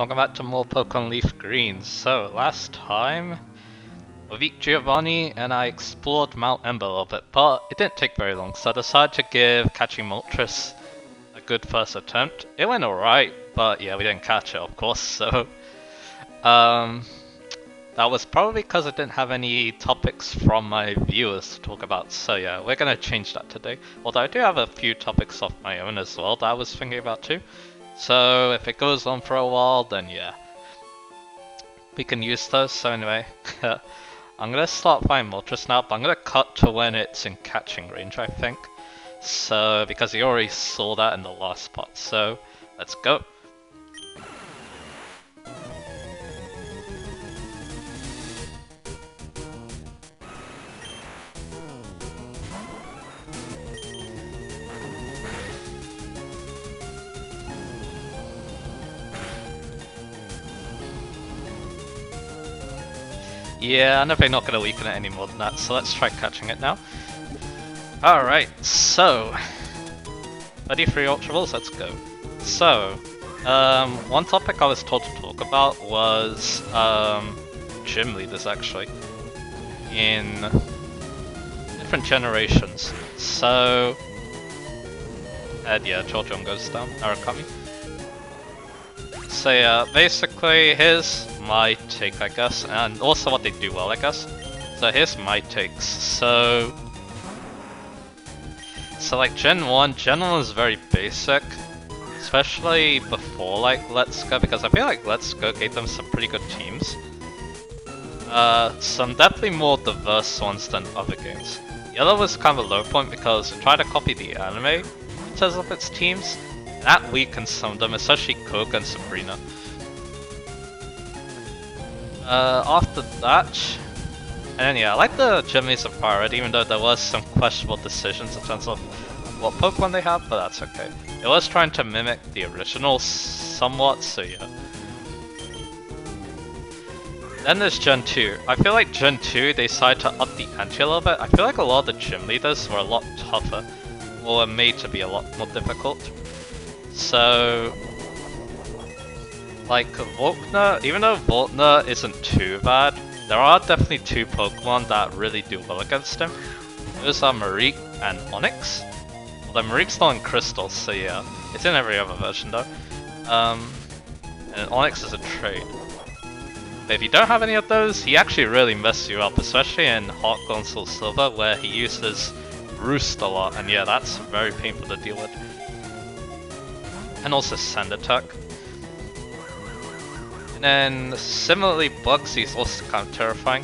Welcome back to more Pokemon Leaf Green. So, last time, we beat Giovanni and I explored Mount Ember a little bit, but it didn't take very long, so I decided to give catching Moltres a good first attempt. It went alright, but yeah, we didn't catch it, of course, so... that was probably because I didn't have any topics from my viewers to talk about, so yeah, we're gonna change that today. Although I do have a few topics of my own as well that I was thinking about too. So if it goes on for a while, then yeah, we can use those. So anyway, I'm gonna start fighting Moltres now, but I'm gonna cut to when it's in catching range, I think. So because you already saw that in the last part, so let's go. Yeah, I'm definitely not going to weaken it any more than that, so let's try catching it now. Alright, so... ready for your Ultra Balls? Let's go. So, one topic I was told to talk about was gym leaders, actually, in different generations. So... and yeah, Jorjon goes down, Arakami. So yeah, basically, here's my take, I guess, and also what they do well, I guess. So here's my takes. So like Gen 1 is very basic, especially before like Let's Go, because I feel like Let's Go gave them some pretty good teams. Some definitely more diverse ones than other games. Yellow was kind of a low point because it tried to copy the anime in terms of its teams. That weakens some of them, especially Koga and Sabrina. After that, and then yeah, I like the gym leaders of Pirate, even though there was some questionable decisions in terms of what Pokemon they have, but that's okay. It was trying to mimic the original somewhat, so yeah. Then there's Gen 2. I feel like Gen 2, they decided to up the ante a little bit. I feel like a lot of the gym leaders were a lot tougher, or were made to be a lot more difficult. So, like Volkner, even though Volkner isn't too bad, there are definitely two Pokemon that really do well against him. Those are Mareek and Onix. Although Mareek's not in Crystals, so yeah, it's in every other version though. And Onix is a trade. But if you don't have any of those, he actually really messes you up, especially in Heart Gold and Soul Silver, where he uses Roost a lot, and yeah, that's very painful to deal with. And also Sand Attack. And then similarly, Bugsy's also kind of terrifying.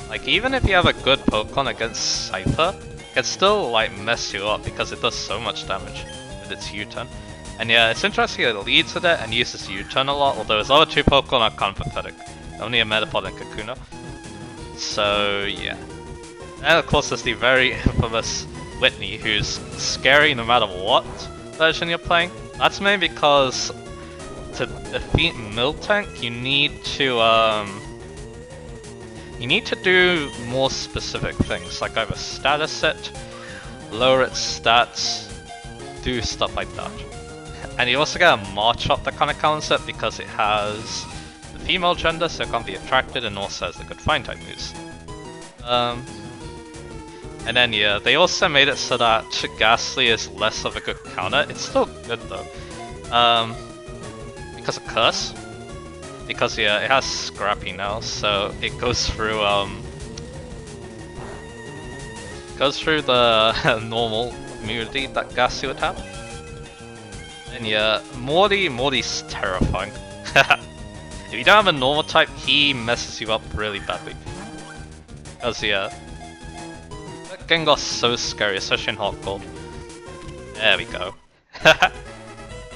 Like even if you have a good Pokemon against Cypher, it can still like mess you up because it does so much damage with its U-turn. And yeah, it's interesting it leads with it and uses U-turn a lot, although his other two Pokemon are kind of pathetic. Only a Metapod and Kakuna. So yeah. And of course there's the very infamous Whitney, who's scary no matter what version you're playing. That's mainly because to defeat Miltank, you need to do more specific things, like either status it, lower its stats, do stuff like that. And you also get a March up that kind of counts it because it has the female gender, so it can't be attracted, and also has the good fine type moves. And then yeah, they also made it so that Ghastly is less of a good counter. It's still good though. Because of Curse. Because yeah, it has Scrappy now, so it goes through the normal immunity that Ghastly would have. And yeah, Morty's terrifying. If you don't have a normal type, he messes you up really badly. Because yeah, Gengar's so scary, especially in Hot Gold. There we go.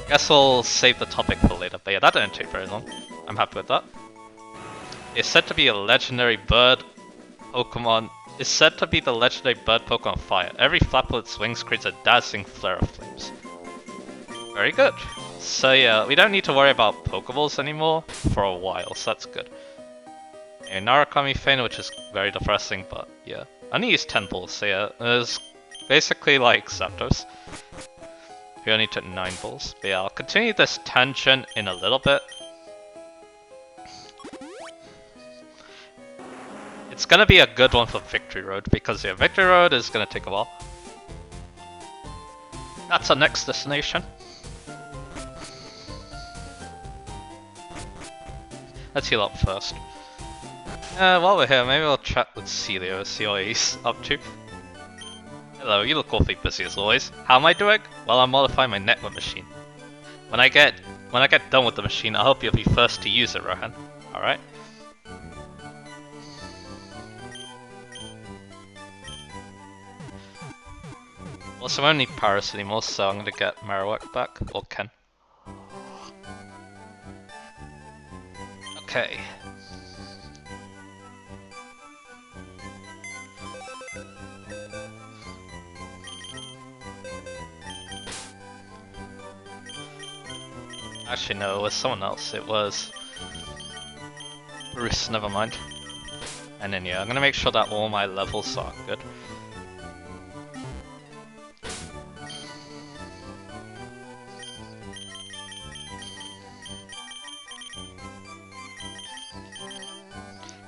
Guess we'll save the topic for later, but yeah, that didn't take very long. I'm happy with that. It's said to be a legendary bird Pokemon. It's said to be the legendary bird Pokemon Fire. Every flap of its wings creates a dazzling flare of flames. Very good. So yeah, we don't need to worry about Pokeballs anymore for a while, so that's good. And Narukami Feint, which is very depressing, but yeah. I only used 10 balls, so yeah, it's basically like Zapdos. We only took 9 balls. But yeah, I'll continue this tangent in a little bit. It's gonna be a good one for Victory Road, because yeah, Victory Road is gonna take a while. That's our next destination. Let's heal up first. While we're here, maybe I'll chat with Celio, see what he's up to. Hello, you look awfully busy as always. How am I doing? Well, I'm modifying my network machine. When I get done with the machine, I hope you'll be first to use it, Rohan. Alright? Also, I don't need Paris anymore, so I'm gonna get Marowak back, or Ken. Okay. Actually, no, it was someone else. It was Bruce, never mind. And then, yeah, I'm gonna make sure that all my levels are good.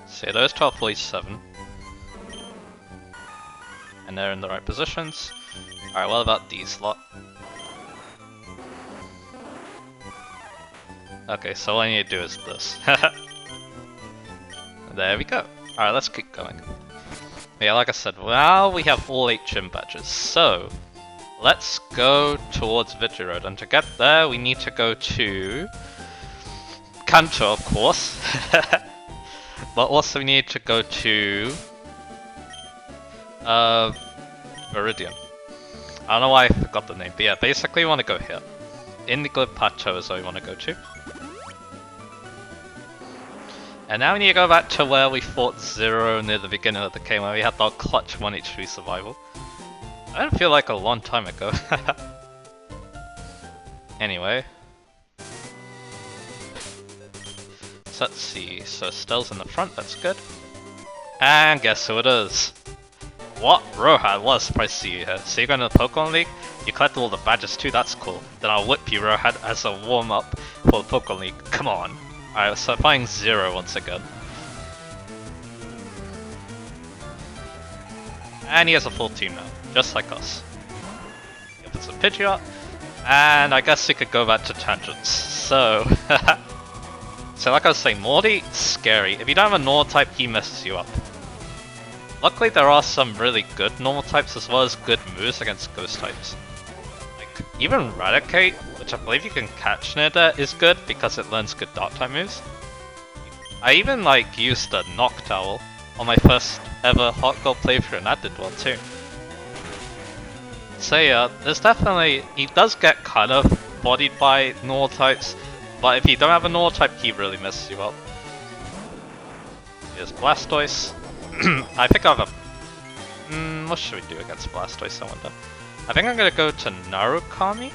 So, yeah, those 1247. And they're in the right positions. Alright, what about these lot? Okay, so all I need to do is this. There we go. Alright, let's keep going. Yeah, like I said, now we have all 8 gym badges, so let's go towards Victory Road, and to get there we need to go to Kanto, of course. But also we need to go to Viridian. I don't know why I forgot the name, but yeah, basically we want to go here. Indigo Plateau is where we want to go to. And now we need to go back to where we fought Zero near the beginning of the game, where we had our clutch 1 HP survival. I don't feel like a long time ago. Anyway. So let's see, so Stell's in the front, that's good. And guess who it is? What? Rohan, what a surprise to see you here. So you're going to the Pokemon League? You collected all the badges too, that's cool. Then I'll whip you, Rohan, as a warm-up for the Pokemon League. Come on. Alright, so fighting Zero once again. And he has a full team now, just like us. Give us a Pidgeot, and I guess we could go back to tangents. So, so like I was saying, Morty, scary. If you don't have a normal type, he messes you up. Luckily there are some really good normal types as well as good moves against ghost types. Like, even Raticate, which I believe you can catch near there, is good because it learns good dark type moves. I even like used a Noctowl on my first ever Hot Gold playthrough and that did well too. So yeah, there's definitely, he does get kind of bodied by normal types, but if you don't have a normal type, he really messes you up. Here's Blastoise. I think I have a... what should we do against Blastoise, I wonder? I think I'm gonna go to Narukami?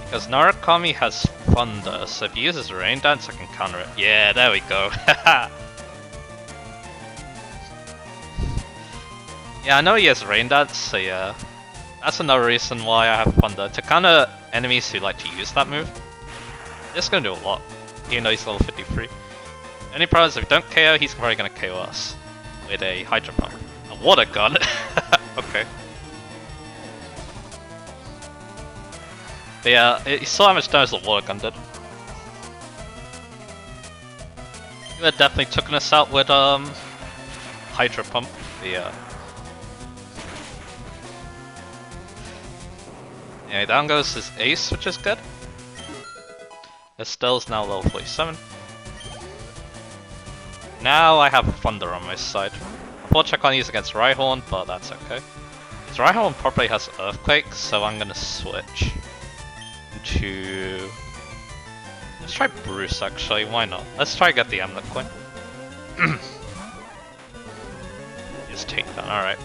Because Narukami has Thunder, so if he uses Rain Dance, I can counter it. Yeah, there we go. Yeah, I know he has Rain Dance, so yeah. That's another reason why I have Thunder. To counter enemies who like to use that move, it's gonna do a lot, even though he's level 53. The only problem is if we don't KO, he's probably gonna KO us with a Hydro Pump. A Water Gun? Okay. But yeah, you saw how much damage the Water Gun did. He would have definitely taken us out with Hydro Pump. Yeah. Anyway, down goes his Ace, which is good. Estelle's now level 47. Now I have Thunder on my side. Unfortunately I can't use against Rhyhorn, but that's okay. His Rhyhorn probably has Earthquake, so I'm gonna switch to... Let's try Bruce actually, why not? Let's try get the Amulet Coin. Just take that, alright.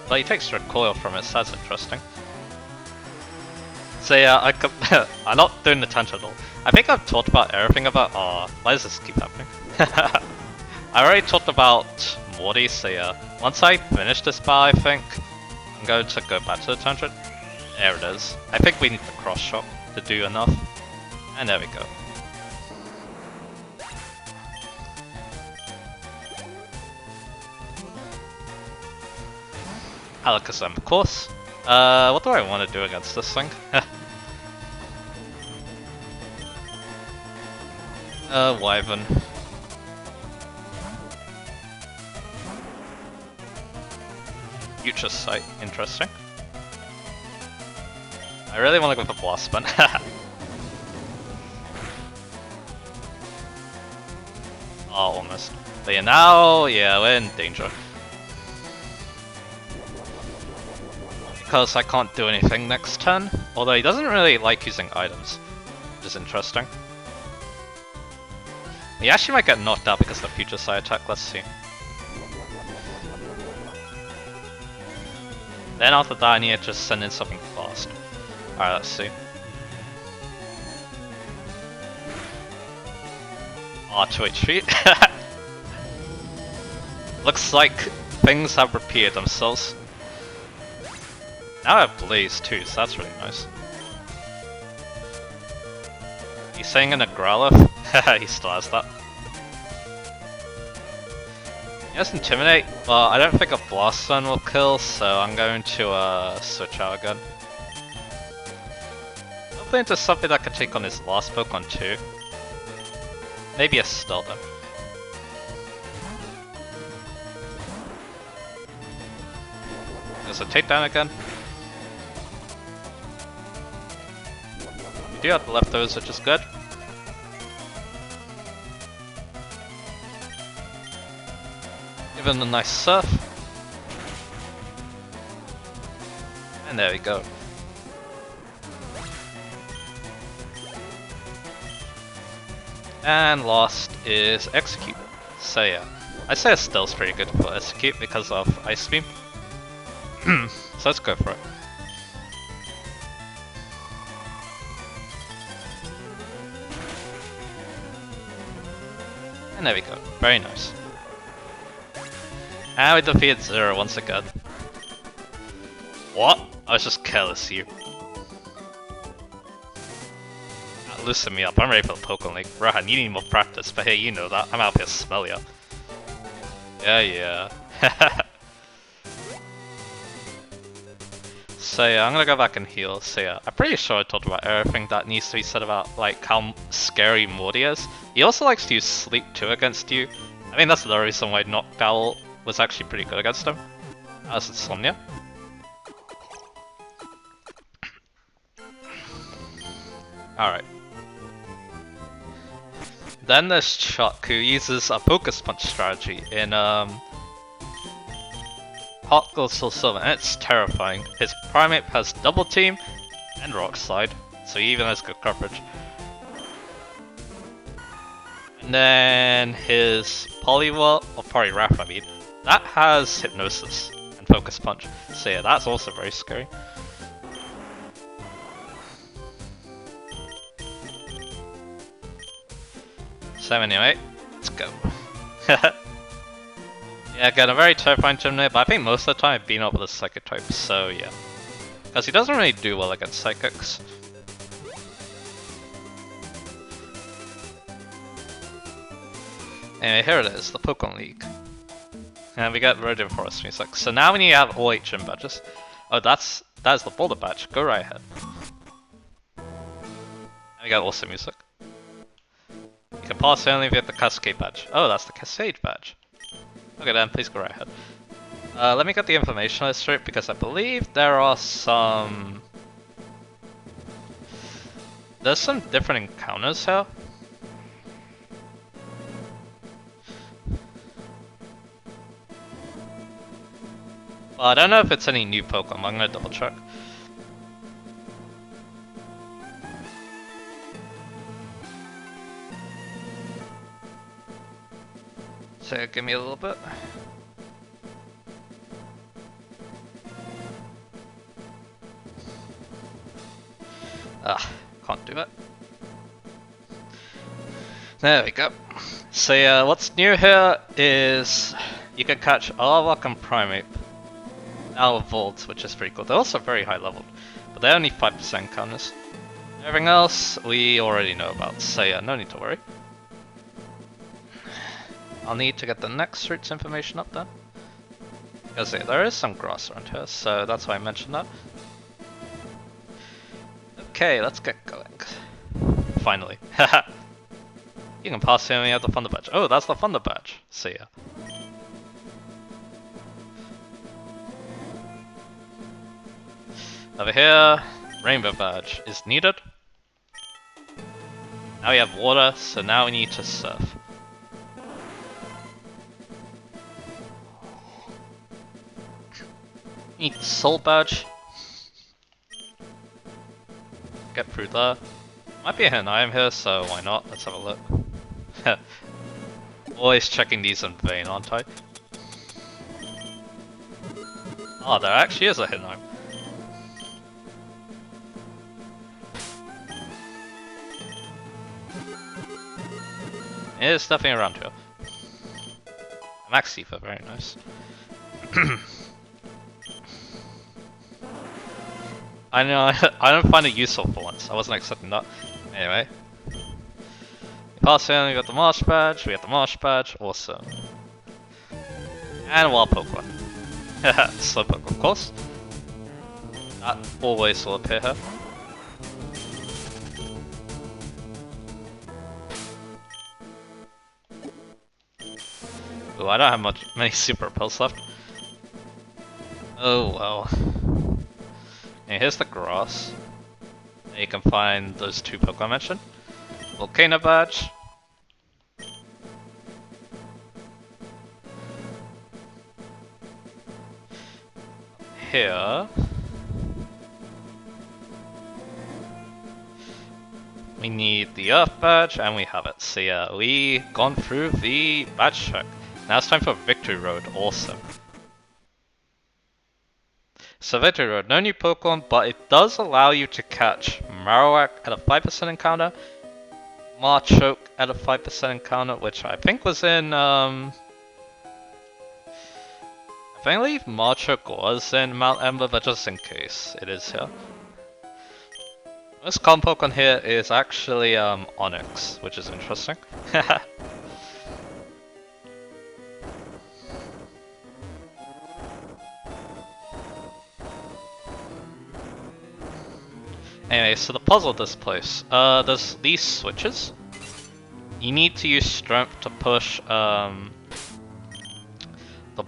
But he takes Recoil from it, so that's interesting. So yeah, I'm not doing the tangent at all. I think I've talked about everything about... why does this keep happening? I already talked about Morty, so yeah. Once I finish this part, I think I'm going to go back to the tangent. There it is. I think we need the cross shot to do enough. And there we go. Alakazam, of course. What do I want to do against this thing? Wyvern. Future Sight, interesting. I really want to go for Blast Spin. Oh, almost. But yeah, now, yeah, we're in danger. Because I can't do anything next turn. Although he doesn't really like using items, which is interesting. He actually might get knocked out because of the Future Sight attack, let's see. Then after that I need to just send in something fast. Alright, let's see. Ah, 2 HP. Looks like things have repeated themselves. Now I have Blaze too, so that's really nice. He's saying in a Growlithe? He still has that. He has Intimidate, but I don't think a Blast Stun will kill, so I'm going to switch out again. Hopefully into something that can take on his last Pokemon too. Maybe a Stealth. There's a takedown again. We do have the leftovers, which is good. Give him a nice surf. And there we go. And last is Execute. So yeah, I'd say Stealth's pretty good for Execute because of Ice Beam. So let's go for it. And there we go, very nice. And we defeated Zero once again. What? I was just careless here. Loosen me up, I'm ready for the Pokemon League. Rahan, you need more practice, but hey, you know that. I'm out here to smell ya. Yeah. So yeah, I'm gonna go back and heal. So yeah, I'm pretty sure I talked about everything that needs to be said about like how scary Morty is. He also likes to use Sleep too against you. I mean, that's the reason why Noctowl was actually pretty good against him. As Insomnia. Alright. Then there's Chuck, who uses a Focus Punch strategy in Hot Gold Soul Silver, and it's terrifying. His Primeape has Double Team and Rock Slide, so he even has good coverage. And then his Poliwhirl, or Poliwrath I mean, that has Hypnosis and Focus Punch, so yeah, that's also very scary. So anyway, let's go. Yeah, again, a very terrifying gym there, but I think most of the time I've been up with a Psychic type, so yeah. Because he doesn't really do well against Psychics. Anyway, here it is, the Pokemon League. And we got Radiant Forest music. So now we need to have all 8 gym badges. Oh, that's the Boulder badge, go right ahead. And we got awesome music. You can pass only if you get the Cascade badge. Oh, that's the Cascade badge. Okay then, please go right ahead. Let me get the information list straight because I believe there are some... There's some different encounters here. Well, I don't know if it's any new Pokemon, I'm gonna double check. So give me a little bit. Can't do it. There we go. So yeah, what's new here is you can catch Arbok and Primeape now evolved, which is pretty cool. They're also very high leveled, but they're only 5% counters. Everything else we already know about, so yeah, no need to worry. I'll need to get the next routes information up then. Because there is some grass around here, so that's why I mentioned that. Okay, let's get going. Finally. You can pass him and you have the Thunder Badge. Oh, that's the Thunder Badge. See ya. Over here, Rainbow Badge is needed. Now we have water, so now we need to surf. Need the Soul Badge. Get through there. Might be a hidden item here, so why not? Let's have a look. Always checking these in vain, aren't I? Oh, there actually is a hidden item. It is definitely around here. Max Ether, very nice. I know, I don't find it useful for once. I wasn't expecting that. Anyway. Pass in, we got the Marsh Badge, we got the Marsh Badge, awesome. And a Wild Pokemon. Slowpoke, of course. That always will appear here. Ooh, I don't have many Super Repels left. Oh well. And here's the grass. And you can find those two Pokemon I mentioned. Volcano Badge. Here. We need the Earth Badge, and we have it. So yeah, we gone through the badge check. Now it's time for Victory Road, awesome. So Victory Road, no new Pokemon, but it does allow you to catch Marowak at a 5% encounter, Machoke at a 5% encounter, which I think was in, I believe Machoke was in Mount Ember, but just in case, it is here. Most common Pokemon here is actually Onix, which is interesting. Anyway, so the puzzle of this place, there's these switches. You need to use strength to push the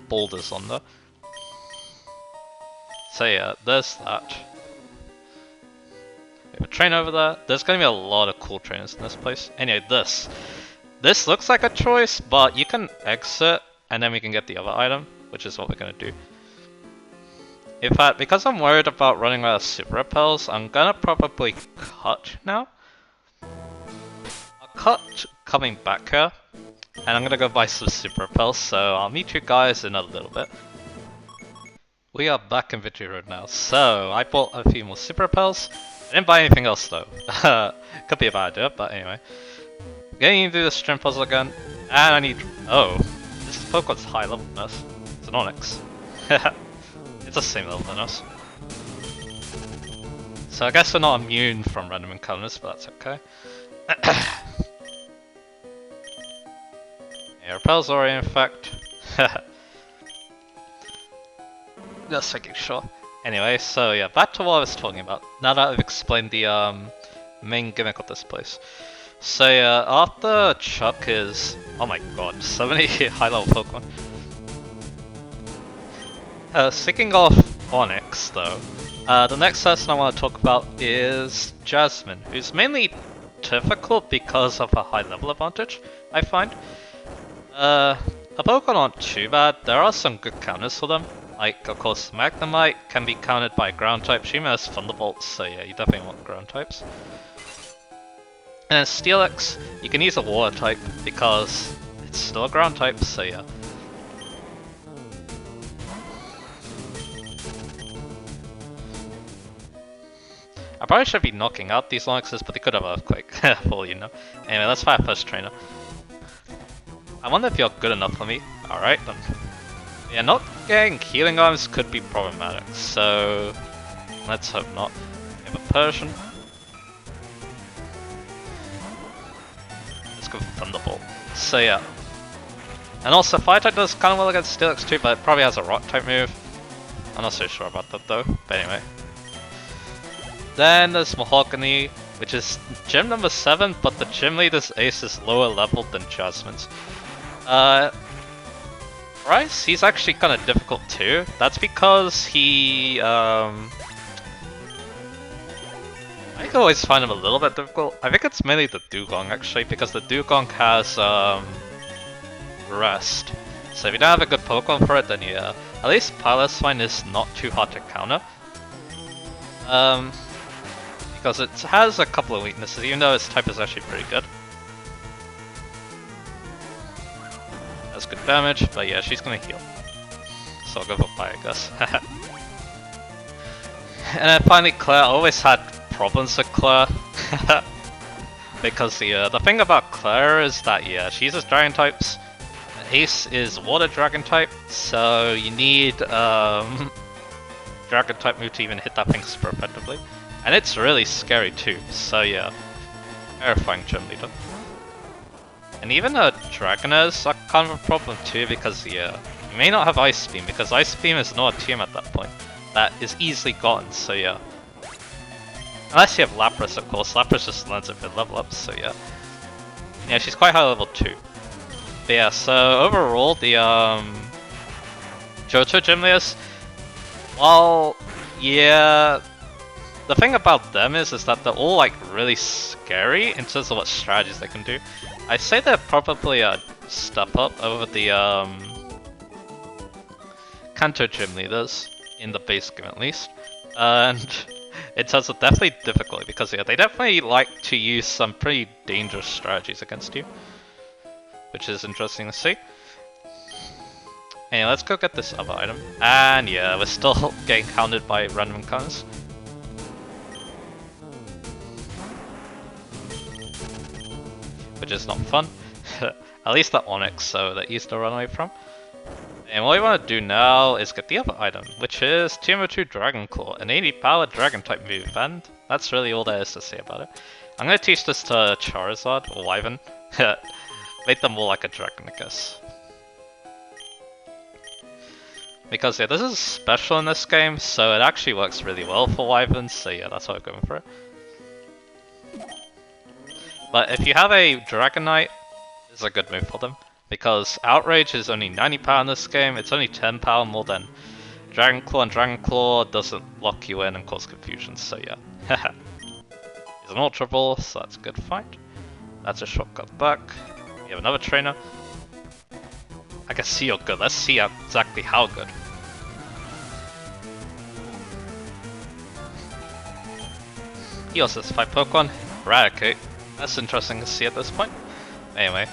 boulders on there. So yeah, there's that. We have a train over there. There's gonna be a lot of cool trains in this place. Anyway, this looks like a choice, but you can exit and then we can get the other item, which is what we're gonna do. In fact, because I'm worried about running out of Super Repels, I'm gonna probably cut now. I'll cut coming back here, and I'm gonna go buy some Super Repels, so I'll meet you guys in a little bit. We are back in Victory Road now, so I bought a few more Super Repels. I didn't buy anything else though. Could be a bad idea, but anyway. Getting into the Stream Puzzle again, and I need... Oh, this Pokemon's high level than us. It's an Onix. It's the same level than us. So I guess we're not immune from random encounters, but that's okay. Yeah, repels are in fact. Just making sure. Anyway, so yeah, back to what I was talking about. Now that I've explained the main gimmick of this place. So yeah, after Chuck is... Oh my god, so many high level Pokemon. Sticking off Onix though, the next person I want to talk about is Jasmine, who's mainly difficult because of her high level advantage, I find. Her Pokemon aren't too bad, there are some good counters for them. Like, of course, Magnemite can be countered by ground type, she even has Thunderbolts, so yeah, you definitely want ground types. And then Steelix, you can use a water type because it's still a ground type, so yeah. I probably should be knocking out these Onixes, but they could have Earthquake, for all you know. Anyway, let's fight first trainer. I wonder if you're good enough for me. Alright then. Yeah, not getting healing items could be problematic, so let's hope not. We have a Persian. Let's go for Thunderbolt. So yeah. And also Fire type does kind of well against Steelix too, but it probably has a Rock type move. I'm not so sure about that though, but anyway. Then there's Mahogany, which is gym number 7, but the gym leader's ace is lower level than Jasmine's. Bryce, he's actually kind of difficult too. That's because he, I always find him a little bit difficult. I think it's mainly the Dugong actually, because the Dugong has, Rest. So if you don't have a good Pokemon for it, then yeah. At least Piloswine is not too hard to counter. Because it has a couple of weaknesses, even though its type is actually pretty good. That's good damage, but yeah, she's gonna heal. So I'll go for Fire, I guess. And then finally Claire. I always had problems with Claire. Because the thing about Claire is that, yeah, she uses Dragon types. Ace is Water Dragon type, so you need Dragon type move to even hit that thing super effectively. And it's really scary too, so yeah. Terrifying gym leader. And even Dragonairs are kind of a problem too, because yeah, you may not have Ice Beam, because Ice Beam is not a TM at that point. That is easily gotten, so yeah. Unless you have Lapras, of course. Lapras just learns it with level up, so yeah. Yeah, she's quite high level too. But yeah, so overall, the Johto gym leaders, well, yeah, the thing about them is that they're all like really scary in terms of what strategies they can do. I say they're probably a step up over the Kanto gym leaders in the base game at least, and in terms of definitely difficulty, because yeah, they definitely like to use some pretty dangerous strategies against you, which is interesting to see. Anyway, let's go get this other item. And yeah, we're still getting counted by random encounters. Which is not fun. At least that Onyx, so that easy to run away from. And what we want to do now is get the other item, which is TM2 Dragon Claw, an 80 power dragon type move, and that's really all there is to say about it. I'm going to teach this to Charizard, or Wyvern. Make them more like a dragon, I guess. Because yeah, this is special in this game, so it actually works really well for Wyverns, so yeah, that's why I'm going for it. But if you have a Dragonite, this is a good move for them. Because Outrage is only 90 power in this game, it's only 10 power more than Dragon Claw, and Dragon Claw doesn't lock you in and cause confusion, so yeah. He's an Ultra Ball, so that's a good fight. That's a shortcut back. We have another trainer. I can see you're good, let's see exactly how good. He also has 5 Pokemon. Eradicate. That's interesting to see at this point. Anyway.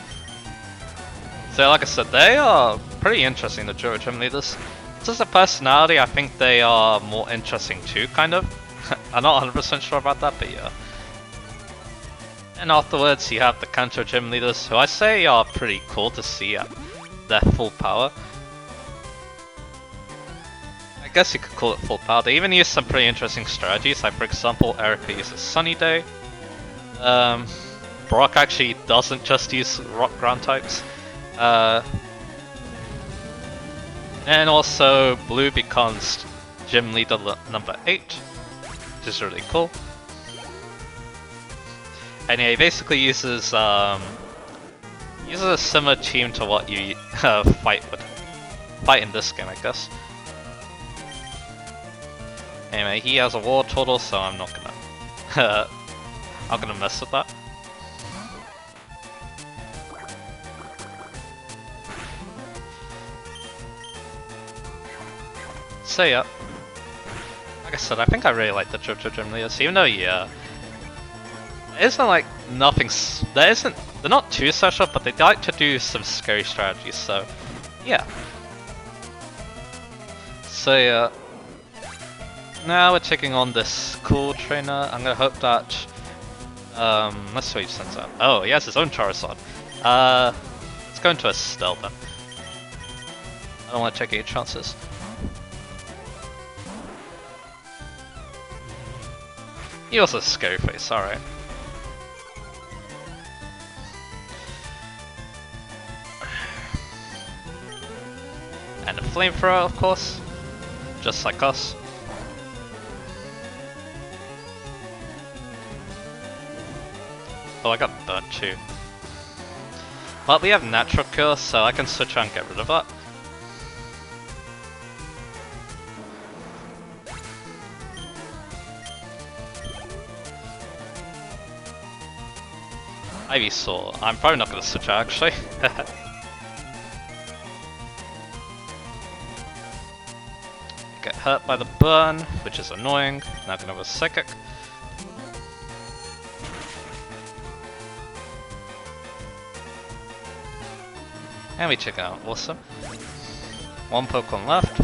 So like I said, they are pretty interesting, the Johto gym leaders. Just a personality, I think they are more interesting too, kind of. I'm not 100% sure about that, but yeah. And afterwards you have the Kanto gym leaders, who I say are pretty cool to see at their full power. I guess you could call it full power. They even use some pretty interesting strategies, like for example, Erica uses Sunny Day. Brock actually doesn't just use rock ground types. And also Blue becomes gym leader number 8, which is really cool. And yeah, he basically uses a similar team to what you fight in this game, I guess. Anyway, he has a war turtle, so I'm not gonna mess with that. So yeah, like I said, I think I really like the Johto gym leaders, even though yeah, there isn't like nothing. They're not too special, but they like to do some scary strategies. So yeah. So yeah. Now we're taking on this cool trainer. I'm gonna hope that let's see what he sends out. Oh, he has his own Charizard. Let's go into a Estelle then. I don't want to take any chances. He also has a scary face, alright. And a flamethrower, of course. Just like us. Oh, I got burnt too. But we have natural cure, so I can switch on and get rid of that. Ivysaur. I'm probably not going to switch out actually. Get hurt by the burn, which is annoying. Now I can have a psychic. And we check out, awesome. One Pokemon left.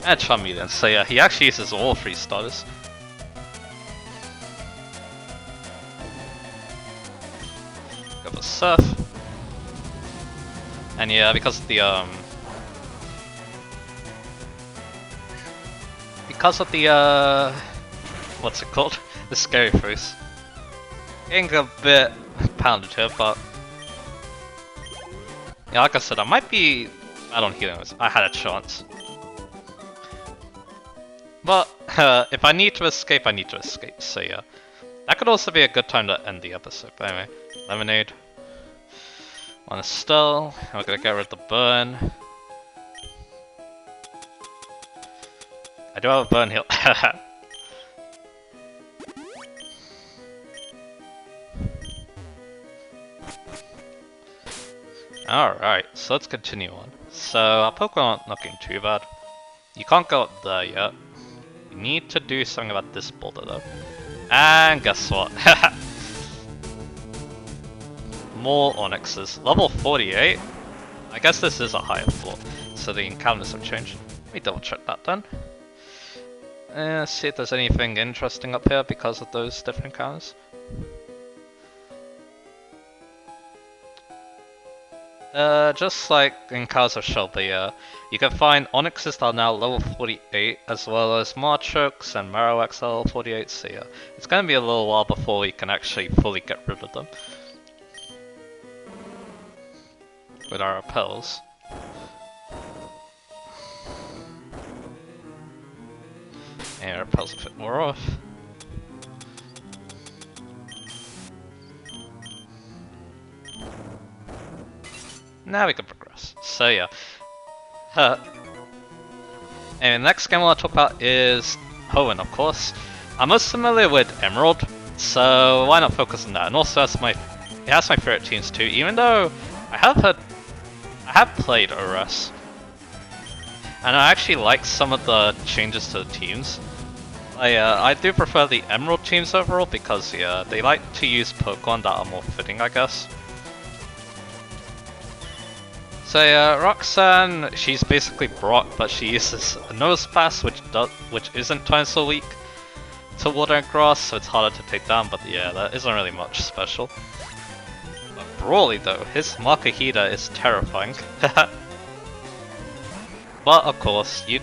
And Charmeleon, so yeah, he actually uses all 3 starters. Got the Surf. And yeah, because of the what's it called? The Scary Face. Getting a bit pounded here, but yeah, like I said, I might be bad on healing this. I had a chance. But if I need to escape, I need to escape, so yeah. That could also be a good time to end the episode, but anyway. Lemonade. One Estelle, and we're gonna get rid of the burn. I do have a burn heal. Alright, so let's continue on. So our Pokemon aren't looking too bad. You can't go up there yet. You need to do something about this boulder though. And guess what? More Onyxes. Level 48? I guess this is a higher floor, so the encounters have changed. Let me double check that then. See if there's anything interesting up here because of those different encounters. Just like in Cars of Shelby, you can find Onyxes that are now level 48, as well as Marchokes and Marowaks level 48, so yeah, it's gonna be a little while before we can actually fully get rid of them. With our repels. And our repels a bit more off. Now we can progress. So yeah. And the next game I want to talk about is Hoenn, of course. I'm most familiar with Emerald, so why not focus on that? And also it has my favorite teams too, even though I have played ORAS. And I actually like some of the changes to the teams. I do prefer the Emerald teams overall because yeah, they like to use Pokemon that are more fitting, I guess. So yeah, Roxanne, she's basically Brock, but she uses a Nose Pass, which isn't so weak to Water and Grass, so it's harder to take down. But yeah, that isn't really much special. But Brawly though, his Makuhita is terrifying. But of course, there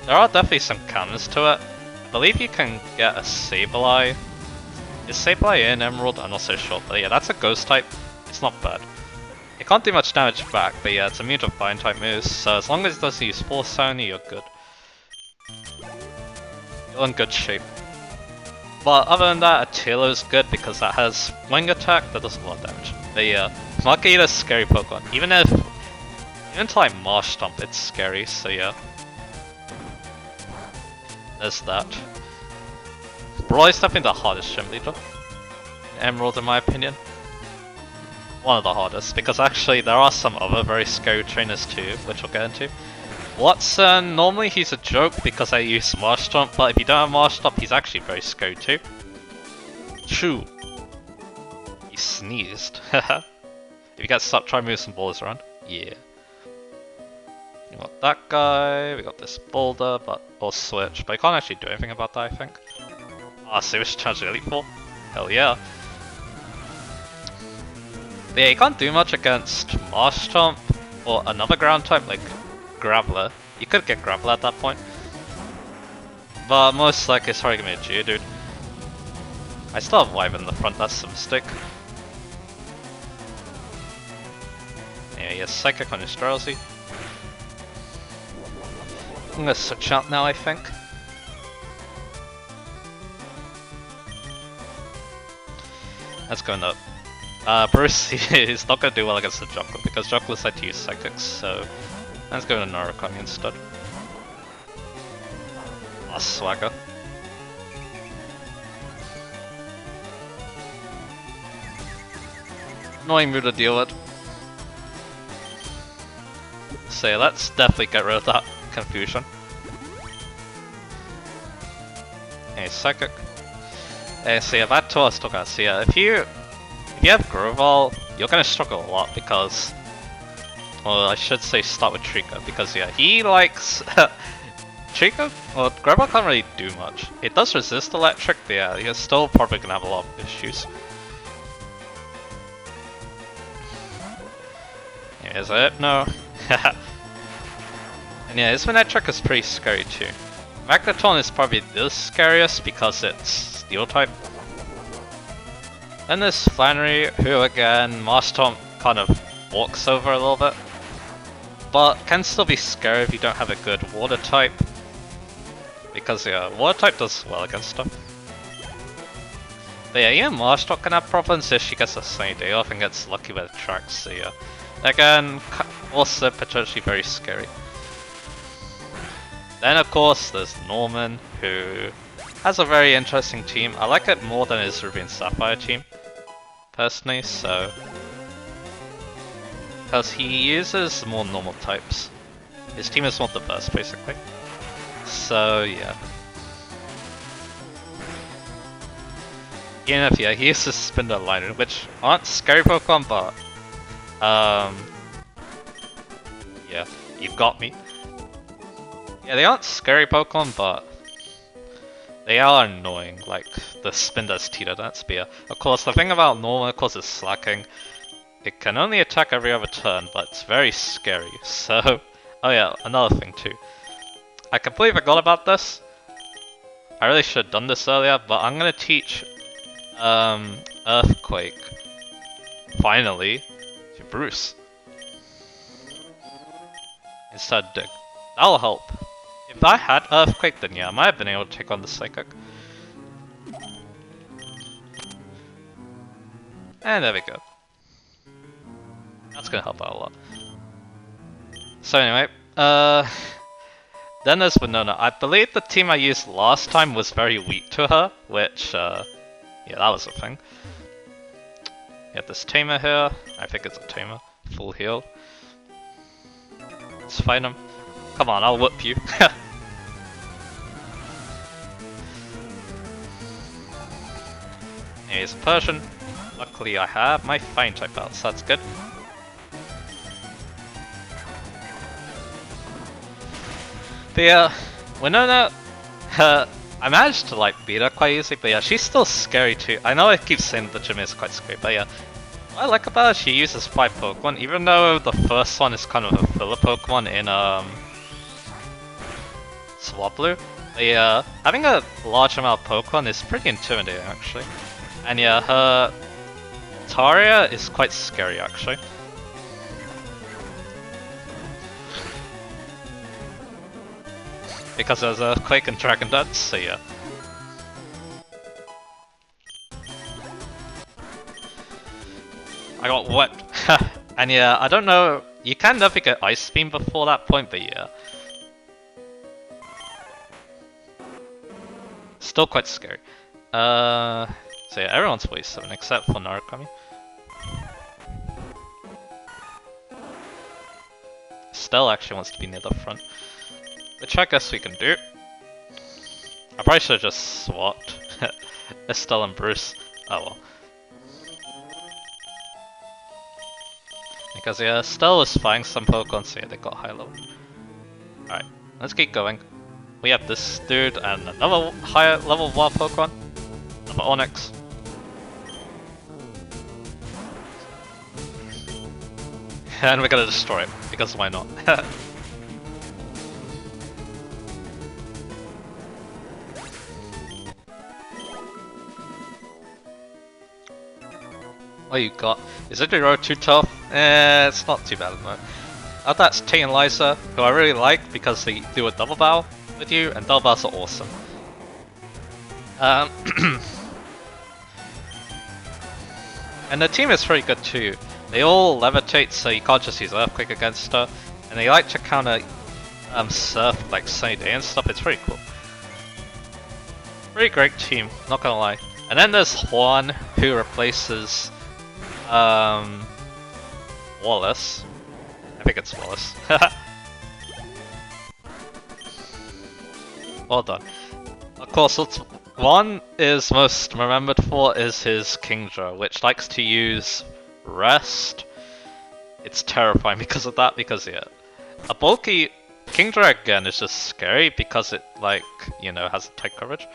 are definitely some counters to it. I believe you can get a Sableye. Is Sableye in Emerald? I'm not so sure, but yeah, that's a Ghost type. It's not bad. It can't do much damage back, but yeah, it's immune to Fire type moves, so as long as it doesn't use Force only, you're good. You're in good shape. But other than that, Attilo is good because that has Wing Attack that does a lot of damage. But yeah, Makuhita is a scary Pokemon. Even to like Marsh Stomp, it's scary, so yeah. There's that. Brawly's definitely the hardest gym leader. Emerald in my opinion. One of the hardest, because actually there are some other very scary trainers too, which we'll get into. Watson, normally he's a joke because I use Marsh Stomp, but if you don't have Marsh Stomp, he's actually very scary too. Choo! He sneezed. If you get stuck, try move some boulders around. Yeah. We got that guy, we got this boulder, or switch, but you can't actually do anything about that, I think. Ah, Sewage Charge Elite Four? Hell yeah. But yeah, you can't do much against Marsh Stomp or another ground type like Graveler. You could get Graveler at that point. But most likely it's probably gonna be a Geodude. I still have Wyvern in the front, that's a mistake. Yeah, he has Psychic on his Drowsy. I'm gonna switch out now, I think. Let's go up. Bruce is not gonna do well against the Juggler because Jugglers like to use Psychics, so let's go to Narukami instead. Ah, swagger. Annoying move to deal with. So yeah, let's definitely get rid of that confusion. Okay, Psychic. So yeah, that tool I still got. So yeah, if you have Grovall, you're gonna struggle a lot because, well, I should say start with Trico because yeah, he likes Trico. Well, Grovall can't really do much. It does resist electric, but yeah, you're still probably gonna have a lot of issues. Here's it. No. And yeah, his electric is pretty scary too. Magneton is probably the scariest because it's Steel type. Then there's Flannery, who again, Master kind of walks over a little bit, but can still be scary if you don't have a good Water type. Because yeah, Water type does well against stuff. But yeah, even Master can have problems if she gets a sunny day off and gets lucky with the tracks, so yeah. Again, also potentially very scary. Then of course there's Norman, who has a very interesting team. I like it more than his Ruby and Sapphire team, personally, so... because he uses more normal types. His team is more diverse, basically. So, yeah. Even if, yeah, he uses Spinda Liner, which aren't scary Pokemon, but... yeah, you got me. Yeah, they aren't scary Pokemon, but they are annoying, like the Spinda's Tito Dance. But yeah, of course, the thing about Normal, of course, is slacking. It can only attack every other turn, but it's very scary. So, oh yeah, another thing too. I completely forgot about this. I really should have done this earlier, but I'm gonna teach Earthquake, finally, to Bruce. Instead of Dig. That'll help. If I had Earthquake, then yeah, I might have been able to take on the Psychic. And there we go. That's gonna help out a lot. So anyway, then there's Winona. I believe the team I used last time was very weak to her, which, yeah, that was a thing. You have this Tamer here. I think it's a Tamer. Full heal. Let's fight him. Come on, I'll whoop you. Here's a Persian. Luckily I have my Fine type out, so that's good. But yeah, Winona, I managed to like beat her quite easily, but yeah, she's still scary too. I know I keep saying the gym is quite scary, but yeah. What I like about her, she uses 5 Pokemon, even though the first one is kind of a filler Pokemon in Swablu. But yeah, having a large amount of Pokemon is pretty intimidating actually. And yeah, her Taria is quite scary actually. Because there's Earthquake and Dragon Dance, so yeah. I got wet. And yeah, I don't know, you can never get Ice Beam before that point, but yeah. Still quite scary. So yeah, everyone's Wave 7 except for Narukami. Stell actually wants to be near the front, which I guess we can do. I probably should have just swapped Estelle and Bruce. Oh well. Because yeah, Estelle was fighting some Pokemon, so yeah, they got high level. Alright, let's keep going. We have this dude and another higher level wild Pokemon. Another Onyx. And we're gonna destroy it, because why not? What you got? Is it your road too tough? It's not too bad at the moment. That's Tay and Liza, who I really like because they do a double bow with you, and double bows are awesome. And the team is pretty good too. They all levitate, so you can't just use Earthquake against her, and they like to counter Surf like Sunny Day and stuff. It's pretty cool. Pretty great team, not gonna lie. And then there's Juan, who replaces Wallace. I think it's Wallace. Well done. Of course, what Juan is most remembered for is his Kingdra, which likes to use Rest. It's terrifying because of that, because yeah. A bulky Kingdra again is just scary because it, like, you know, has tight coverage.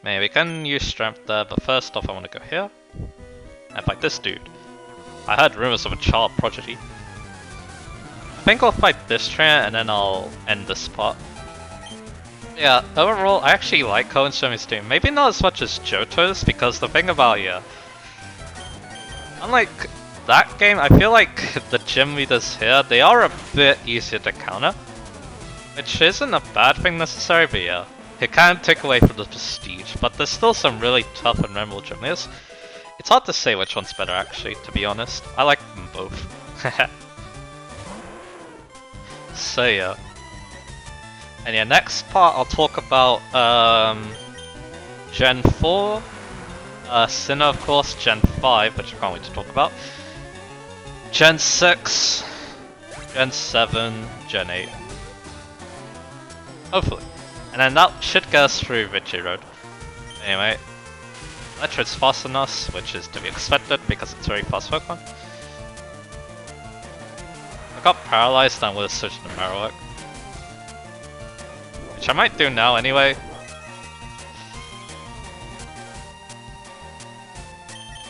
Maybe we can use Strength there, but first off I want to go here and fight this dude. I heard rumors of a child prodigy. I think I'll fight this trainer and then I'll end this part. Yeah, overall I actually like Koensumi's team. Maybe not as much as Johto's, because the thing about, yeah, unlike that game, I feel like the gym leaders here, they are a bit easier to counter. Which isn't a bad thing necessarily, but yeah. It can take away from the prestige, but there's still some really tough and memorable gym leaders. It's hard to say which one's better actually, to be honest. I like them both. So yeah. And yeah, next part I'll talk about Gen 4, Sinnoh of course, Gen 5, which I can't wait to talk about, Gen 6, Gen 7, Gen 8. Hopefully. And then that should get us through Victory Road. Anyway, Electro's faster than us, which is to be expected because it's very fast Pokemon. I got paralyzed and would have switched to Marowak, which I might do now anyway.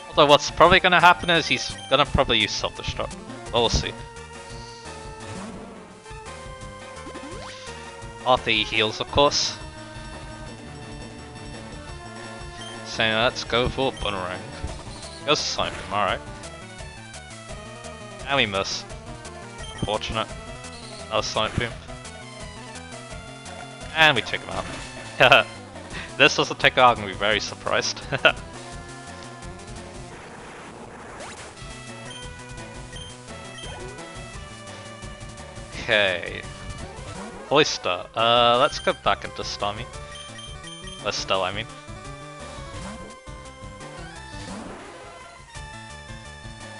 Although what's probably gonna happen is he's gonna probably use Self-Destruct. But we'll see. After he heals, of course. So let's go for Boomerang. Goes to Sonic Boom, alright. And we miss. Unfortunate. That was Sonic Boom. And we take him out. This doesn't take out, I'm gonna be very surprised. Okay. Oyster. Let's go back into Starmie. Estelle, I mean.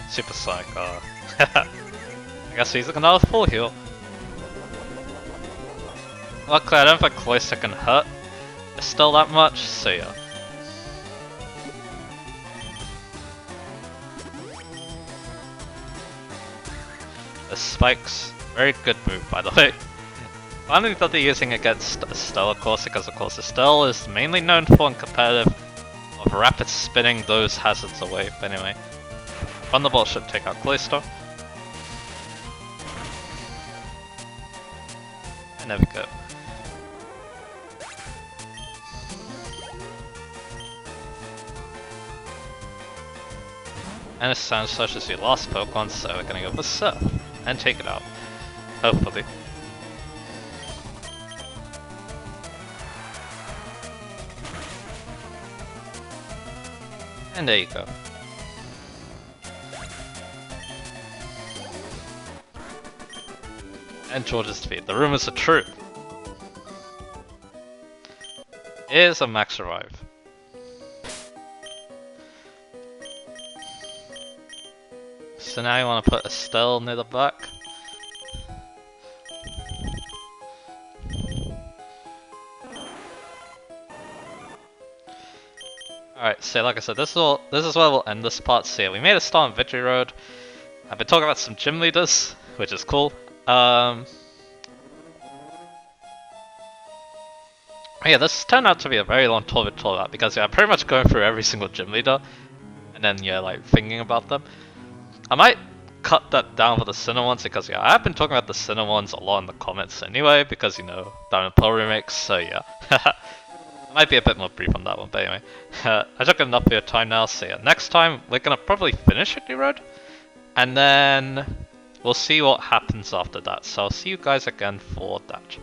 Super Sonic, I guess he's another full heal. Luckily, I don't think Cloyster can hurt Estelle that much, so yeah. The spikes, very good move by the way. Finally that they're using against Estelle, of course, because of course Estelle is mainly known for in competitive of rapid spinning those hazards away. But anyway, Thunderbolt should take out Cloyster. And there we go. And it sounds such as your last Pokemon, so we're gonna go for Surf and take it out. Hopefully. And there you go. And George's defeat. The rumors are true. Here's a max revive. So now you want to put Estelle near the back. Alright, so like I said, this is where we'll end this part. So yeah, we made a start on Victory Road. I've been talking about some gym leaders, which is cool. Yeah, this turned out to be a very long tour to talk about because yeah, I'm pretty much going through every single gym leader and then yeah, like thinking about them. I might cut that down for the Sinnoh ones because yeah, I've been talking about the Sinnoh ones a lot in the comments anyway because you know, down in Pearl remakes, so yeah. I might be a bit more brief on that one, but anyway. I took enough of your time now, so yeah. Next time, we're gonna probably finish Whitney Road, and then we'll see what happens after that. So I'll see you guys again for that.